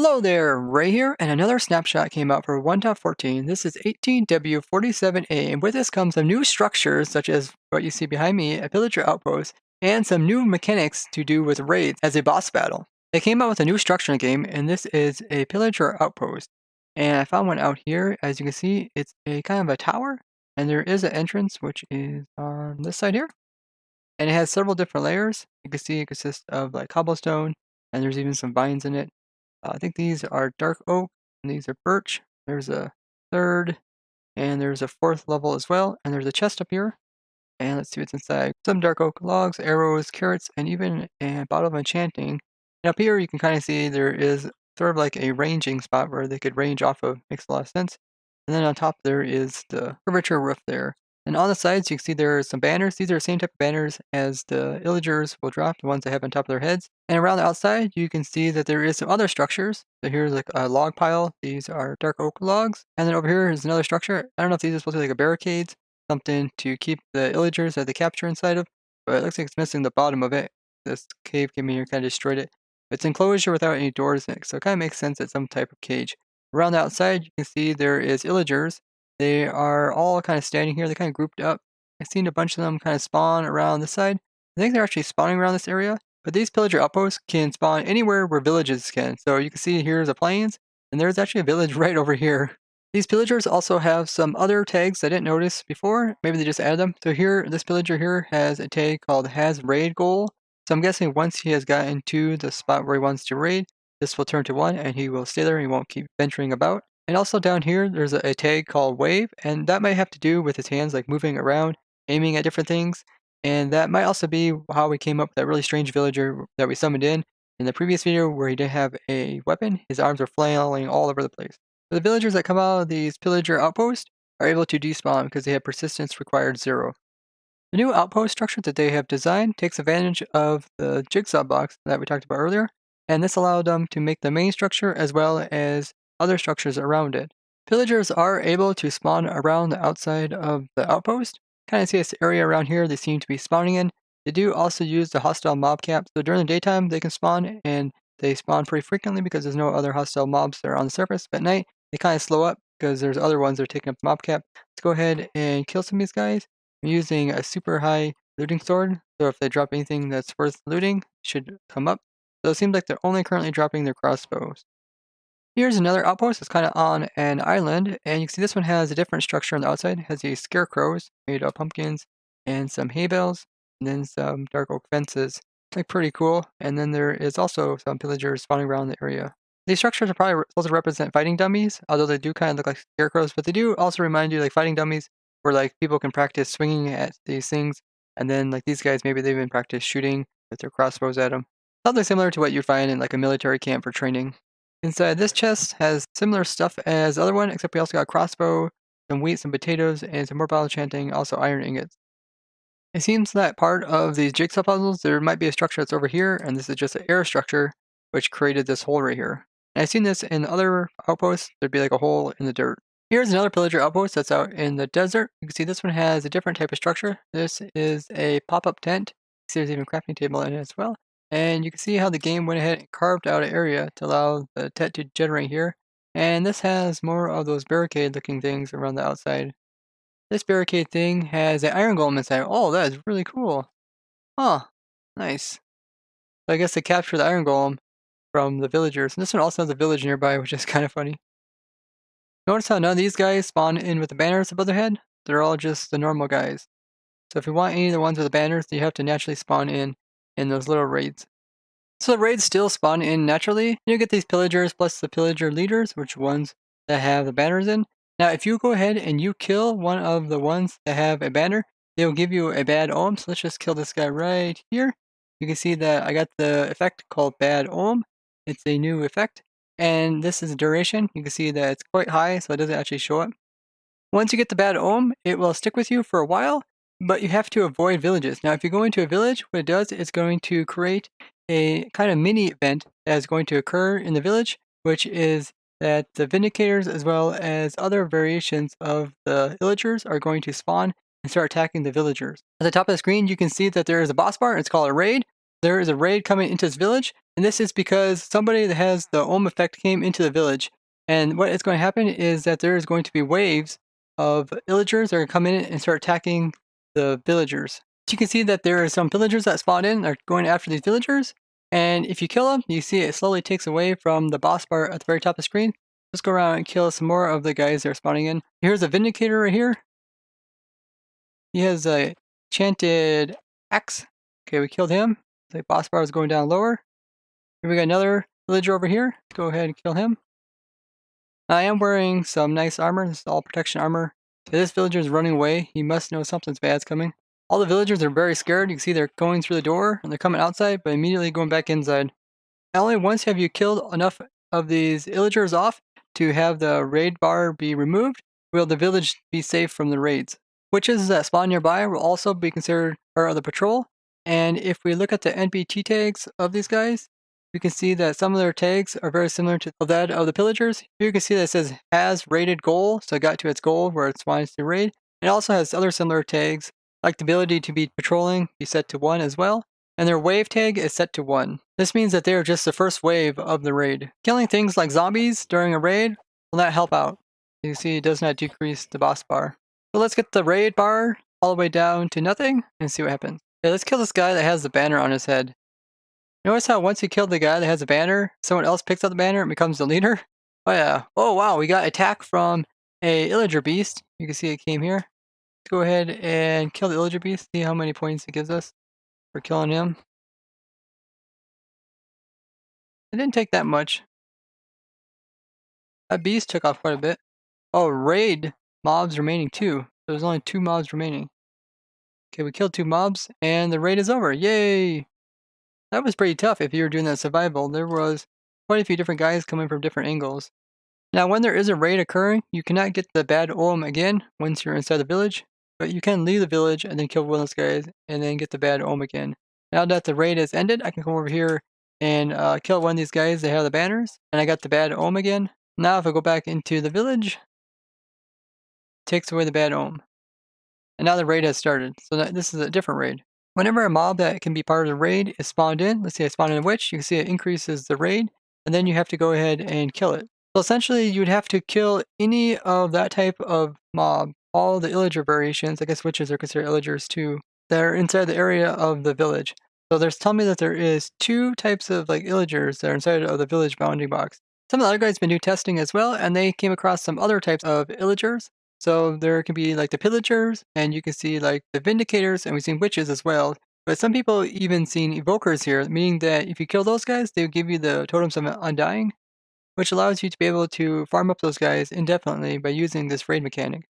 Hello there, Ray here, and another snapshot came out for 1.14. This is 18W47A, and with this comes some new structures, such as what you see behind me, a pillager outpost, and some new mechanics to do with raids as a boss battle. They came out with a new structure in the game, and this is a pillager outpost. And I found one out here. As you can see, it's a kind of a tower, and there is an entrance, which is on this side here. And it has several different layers. You can see it consists of like cobblestone, and there's even some vines in it. I think these are dark oak, and these are birch. There's a third, and there's a fourth level as well, and there's a chest up here. And let's see what's inside. Some dark oak logs, arrows, carrots, and even a bottle of enchanting. And up here you can kind of see there is sort of like a ranging spot where they could range off of. Makes a lot of sense. And then on top there is the curvature roof there. And on the sides you can see there are some banners. These are the same type of banners as the illagers will drop, the ones they have on top of their heads. And around the outside you can see that there is some other structures. So here's like a log pile. These are dark oak logs. And then over here is another structure. I don't know if these are supposed to be like a barricades, something to keep the illagers that they capture inside of, but it looks like it's missing the bottom of it. This cave came in here, kind of destroyed it. It's enclosure without any doors in it, so it kind of makes sense it's some type of cage. Around the outside, you can see there is illagers. They are all kind of standing here. They're kind of grouped up. I've seen a bunch of them kind of spawn around this side. I think they're actually spawning around this area, but these pillager outposts can spawn anywhere where villages can. So you can see here's the plains, and there's actually a village right over here. These pillagers also have some other tags I didn't notice before. Maybe they just added them. So here, this pillager here has a tag called has raid goal. So I'm guessing once he has gotten to the spot where he wants to raid, this will turn to 1 and he will stay there and he won't keep venturing about. And also down here, there's a tag called wave, and that might have to do with his hands like moving around, aiming at different things. And that might also be how we came up with that really strange villager that we summoned in the previous video where he didn't have a weapon. His arms were flailing all over the place. The villagers that come out of these pillager outposts are able to despawn because they have persistence required 0. The new outpost structure that they have designed takes advantage of the jigsaw blocks that we talked about earlier, and this allowed them to make the main structure as well as other structures around it. Pillagers are able to spawn around the outside of the outpost. Kind of see this area around here they seem to be spawning in. They do also use the hostile mob cap, so during the daytime they can spawn, and they spawn pretty frequently because there's no other hostile mobs that are on the surface, but at night they kind of slow up because there's other ones that are taking up the mob cap. Let's go ahead and kill some of these guys. I'm using a super high looting sword, so if they drop anything that's worth looting, it should come up. So it seems like they're only currently dropping their crossbows. Here's another outpost that's kind of on an island, and you can see this one has a different structure on the outside. It has these scarecrows made of pumpkins and some hay bales, and then some dark oak fences. Like pretty cool. And then there is also some pillagers spawning around the area. These structures are probably supposed to represent fighting dummies, although they do kind of look like scarecrows, but they do also remind you like fighting dummies where like people can practice swinging at these things, and then like these guys, maybe they've been practice shooting with their crossbows at them. Something similar to what you'd find in like a military camp for training. Inside this chest has similar stuff as the other one, except we also got a crossbow, some wheat, some potatoes, and some more bottle enchanting, also iron ingots. It seems that part of these jigsaw puzzles, there might be a structure that's over here, and this is just an air structure, which created this hole right here. And I've seen this in other outposts, there'd be like a hole in the dirt. Here's another pillager outpost that's out in the desert. You can see this one has a different type of structure. This is a pop-up tent. See there's even a crafting table in it as well. And you can see how the game went ahead and carved out an area to allow the tent to generate here. And this has more of those barricade looking things around the outside. This barricade thing has an iron golem inside. Oh, that is really cool. Huh. Nice. So I guess they captured the iron golem from the villagers. And this one also has a village nearby, which is kind of funny. Notice how none of these guys spawn in with the banners above their head? They're all just the normal guys. So if you want any of the ones with the banners, you have to naturally spawn in those little raids. So the raids still spawn in naturally. You get these pillagers plus the pillager leaders, which ones that have the banners in. Now, if you go ahead and you kill one of the ones that have a banner, they will give you a bad omen. So let's just kill this guy right here. You can see that I got the effect called bad omen. It's a new effect. And this is the duration. You can see that it's quite high, so it doesn't actually show up. Once you get the bad omen, it will stick with you for a while, but you have to avoid villages. Now, if you go into a village, what it does is going to create a kind of mini event that is going to occur in the village, which is that the Vindicators as well as other variations of the villagers are going to spawn and start attacking the villagers. At the top of the screen, you can see that there is a boss bar. It's called a raid. There is a raid coming into this village. And this is because somebody that has the Ohm effect came into the village. And what is going to happen is that there is going to be waves of villagers that are going to come in and start attacking the villagers. So you can see that there are some villagers that spawn in, are going after these villagers. And if you kill them, you see it slowly takes away from the boss bar at the very top of the screen. Let's go around and kill some more of the guys that are spawning in. Here's a Vindicator right here. He has a enchanted axe. Okay, we killed him. The boss bar is going down lower. Here we got another villager over here. Let's go ahead and kill him. I am wearing some nice armor. This is all protection armor. If this villager is running away, he must know something's bad's coming. All the villagers are very scared. You can see they're going through the door and they're coming outside, but immediately going back inside. Not only once have you killed enough of these villagers off to have the raid bar be removed, will the village be safe from the raids. Witches that spawn nearby will also be considered part of the patrol. And if we look at the NPT tags of these guys, we can see that some of their tags are very similar to that of the pillagers. Here you can see that it says has raided goal, so it got to its goal where it wants to raid. It also has other similar tags, like the ability to be patrolling, be set to 1 as well. And their wave tag is set to 1. This means that they are just the first wave of the raid. Killing things like zombies during a raid will not help out. You see it does not decrease the boss bar. So let's get the raid bar all the way down to nothing and see what happens. Yeah, let's kill this guy that has the banner on his head. Notice how once you kill the guy that has a banner, someone else picks up the banner and becomes the leader? Oh yeah. Oh wow, we got attack from a illager beast. You can see it came here. Let's go ahead and kill the illager beast, see how many points it gives us for killing him. It didn't take that much. That beast took off quite a bit. Oh, raid mobs remaining too. There's only 2 mobs remaining. Okay, we killed 2 mobs and the raid is over. Yay! That was pretty tough if you were doing that survival. There was quite a few different guys coming from different angles. Now, when there is a raid occurring, you cannot get the bad ohm again once you're inside the village, but you can leave the village and then kill one of those guys and then get the bad ohm again. Now that the raid has ended, I can come over here and kill one of these guys that have the banners, and I got the bad ohm again. Now if I go back into the village, it takes away the bad ohm. And now the raid has started, so this is a different raid. Whenever a mob that can be part of the raid is spawned in, let's say I spawned in a witch, you can see it increases the raid, and then you have to go ahead and kill it. So essentially, you would have to kill any of that type of mob, all the illager variations, I guess witches are considered illagers too, that are inside the area of the village. So there's telling me that there is 2 types of like illagers that are inside of the village bounding box. Some of the other guys have been doing testing as well, and they came across some other types of illagers. So there can be like the pillagers, and you can see like the vindicators, and we've seen witches as well. But some people even seen evokers here, meaning that if you kill those guys, they will give you the totems of undying, which allows you to be able to farm up those guys indefinitely by using this raid mechanic.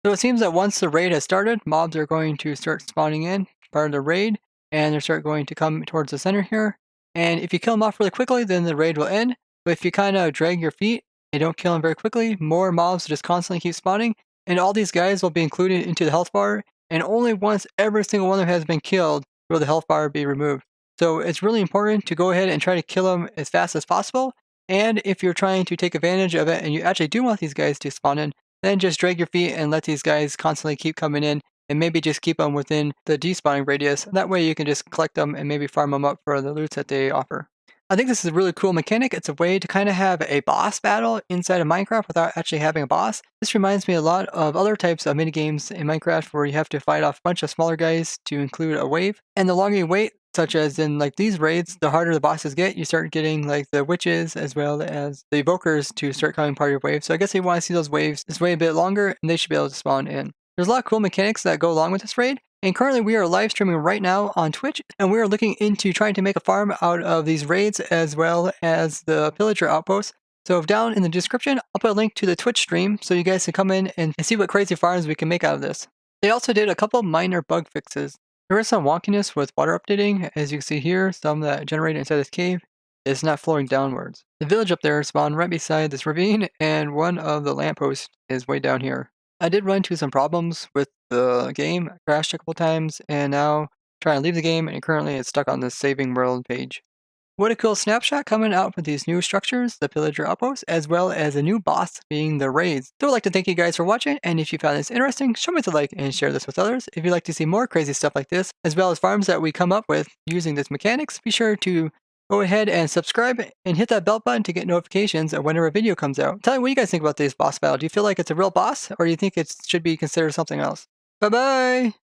So it seems that once the raid has started, mobs are going to start spawning in, part of the raid, and they start going to come towards the center here. And if you kill them off really quickly, then the raid will end. But if you kind of drag your feet and don't kill them very quickly, more mobs will just constantly keep spawning, and all these guys will be included into the health bar, and only once every single one of them has been killed will the health bar be removed. So it's really important to go ahead and try to kill them as fast as possible, and if you're trying to take advantage of it and you actually do want these guys to spawn in, then just drag your feet and let these guys constantly keep coming in, and maybe just keep them within the despawning radius. That way you can just collect them and maybe farm them up for the loot that they offer. I think this is a really cool mechanic. It's a way to kind of have a boss battle inside of Minecraft without actually having a boss. This reminds me a lot of other types of minigames in Minecraft where you have to fight off a bunch of smaller guys to include a wave. And the longer you wait, such as in like these raids, the harder the bosses get. You start getting like the witches as well as the evokers to start coming part of your wave. So I guess if you want to see those waves just wait a bit longer, and they should be able to spawn in. There's a lot of cool mechanics that go along with this raid. And currently we are live streaming right now on Twitch, and we are looking into trying to make a farm out of these raids as well as the pillager outposts. So down in the description, I'll put a link to the Twitch stream so you guys can come in and see what crazy farms we can make out of this. They also did a couple minor bug fixes. There is some wonkiness with water updating, as you can see here, some that generated inside this cave is not flowing downwards. The village up there spawned right beside this ravine, and one of the lampposts is way down here. I did run into some problems with the game. I crashed a couple times, and now trying to leave the game, and currently it's stuck on the saving world page. What a cool snapshot coming out with these new structures, the pillager outposts, as well as a new boss being the raids. So I'd like to thank you guys for watching, and if you found this interesting, show me a like and share this with others. If you'd like to see more crazy stuff like this, as well as farms that we come up with using these mechanics, be sure to go ahead and subscribe and hit that bell button to get notifications of whenever a video comes out. Tell me what you guys think about this boss battle. Do you feel like it's a real boss, or do you think it should be considered something else? Bye-bye!